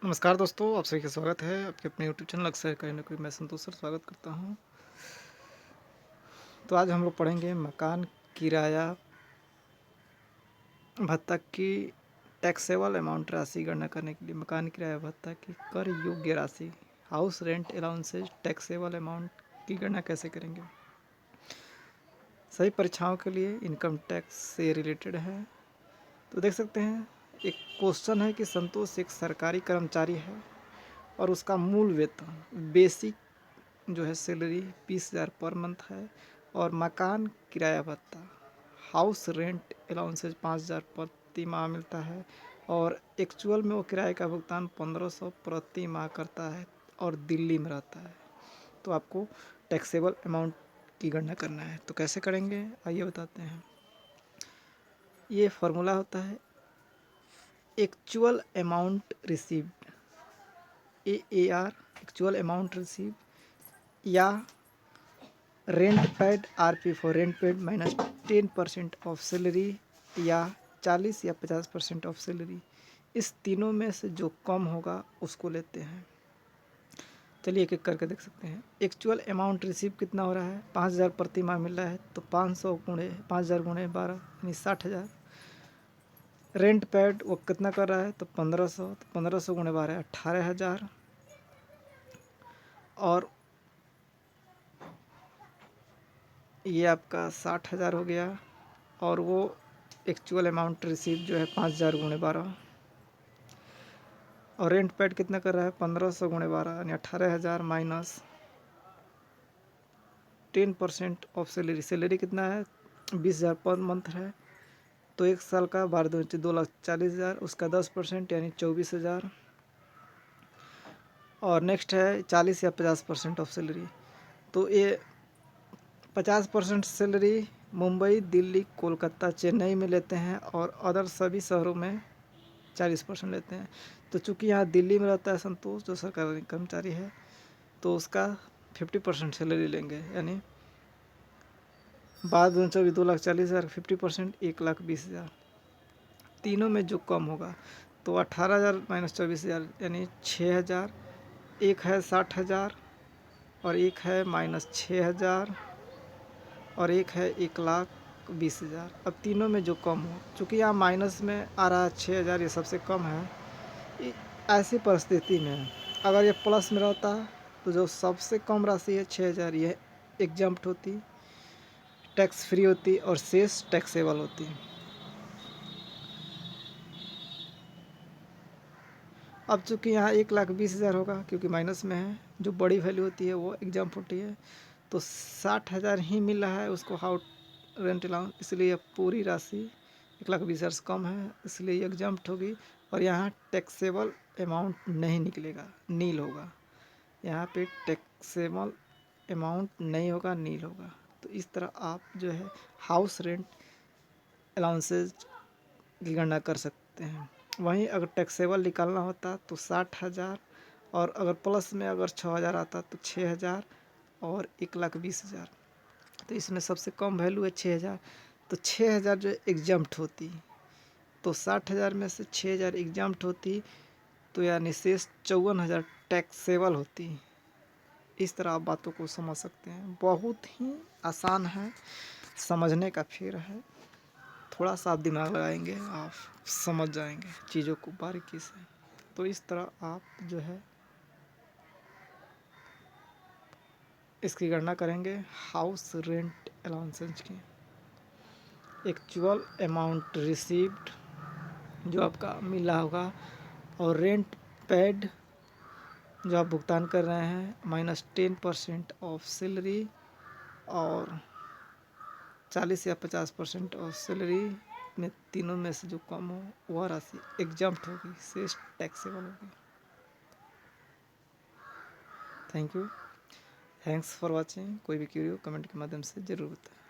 नमस्कार दोस्तों, आप सभी का स्वागत है आपके अपने यूट्यूब चैनल अक्सर कहीं ना कहीं मैं संतोष सर स्वागत करता हूं। तो आज हम लोग पढ़ेंगे मकान किराया भत्ता की टैक्सेबल अमाउंट राशि गणना करने के लिए मकान किराया भत्ता की कर योग्य राशि house rent allowances taxable amount की गणना कैसे करेंगे। सभी परीक्षाओं के लिए इनकम टैक्स से रिलेटेड है। तो देख सकते हैं एक क्वेश्चन है कि संतोष एक सरकारी कर्मचारी है और उसका मूल वेतन बेसिक जो है सैलरी 20,000 पर मंथ है और मकान किराया भत्ता हाउस रेंट अलाउंसेज 5,000 प्रति माह मिलता है और एक्चुअल में वो किराए का भुगतान 1,500 प्रति माह करता है और दिल्ली में रहता है। तो आपको टैक्सेबल अमाउंट की गणना करना है। तो कैसे करेंगे आइए बताते हैं। ये फार्मूला होता है actual amount received AAR actual amount receive या rent paid RP for rent paid minus 10% of salary या 40 या 50% ऑफ सैलरी। इस तीनों में से जो कम होगा उसको लेते हैं। चलिए एक एक करके देख सकते हैं। एक्चुअल अमाउंट रिसीव कितना हो रहा है 5,000 प्रति माह मिल रहा है तो 500 गुणे 5,000 गुणे 12 यानी 60,000। रेंट पेड वो कितना कर रहा है तो 1,500 तो 1,500 गुणे 12 18,000 और ये आपका 60,000 हो गया और वो एक्चुअल अमाउंट रिसीव जो है 5,000 गुणे 12 और रेंट पेड कितना कर रहा है 1,500 गुणे 12 यानी 18,000 माइनस 10% ऑफ सैलरी। सैलरी कितना है 20,000 पर मंथ है तो एक साल का 12 2,40,000 उसका 10% यानी 24,000 और नेक्स्ट है 40 या 50% ऑफ सैलरी। तो ये 50% सैलरी मुंबई दिल्ली कोलकाता चेन्नई में लेते हैं और अदर सभी शहरों में 40% लेते हैं। तो चूँकि यहाँ दिल्ली में रहता है संतोष जो सरकारी कर्मचारी है तो उसका 50% सैलरी लेंगे यानी 2,40,000 50% 1,20,000। तीनों में जो कम होगा तो 18,000 माइनस 24,000 यानी 6,000। एक है 60,000 और एक है माइनस 6,000 और एक है 1,20,000। अब तीनों में जो कम हो चूँकि यहाँ माइनस में आ रहा है 6,000 ये सबसे कम है। ऐसी परिस्थिति में अगर ये प्लस में रहता तो जो सबसे कम राशि है 6,000 ये एग्जम्प्ट होती टैक्स फ्री होती और शेष टैक्सेबल होती। अब चूँकि यहाँ 1,20,000 होगा क्योंकि माइनस में है जो बड़ी वैल्यू होती है वो एग्जम्प्ट होती है तो 60,000 ही मिल रहा है उसको हाउस रेंट अलाउंस इसलिए पूरी राशि 1,20,000 से कम है इसलिए ये एग्जम्प्ट होगी और यहाँ टैक्सेबल अमाउंट नहीं निकलेगा नील होगा। यहाँ पे टैक्सेबल अमाउंट नहीं होगा नील होगा। तो इस तरह आप जो है हाउस रेंट अलाउंसेज की गणना कर सकते हैं। वहीं अगर टैक्सेबल निकालना होता तो 60,000 और अगर प्लस में अगर 6,000 आता तो 6,000 और 1,20,000। तो इसमें सबसे कम वैल्यू है 6,000 तो 6,000 जो एग्जम्प्ट होती तो 60,000 में से 6,000 एग्जम्प्ट होती तो यानी शेष 54,000 टैक्सेबल होती। इस तरह आप बातों को समझ सकते हैं। बहुत ही आसान है समझने का फेर है। थोड़ा सा आप दिमाग लगाएंगे आप समझ जाएंगे चीज़ों को बारीकी से। तो इस तरह आप जो है इसकी गणना करेंगे हाउस रेंट अलाउंसेज की। एक्चुअल अमाउंट रिसीव्ड जो आपका मिला होगा और रेंट पेड जो आप भुगतान कर रहे हैं माइनस 10% ऑफ सैलरी और 40 या 50% ऑफ सैलरी में तीनों में से जो कम हो वह राशि एग्जम्प्ट होगी शेष टैक्सेबल होगी। Thank you. Thanks for watching. कोई भी क्यूरी हो कमेंट के माध्यम से ज़रूर बताएं।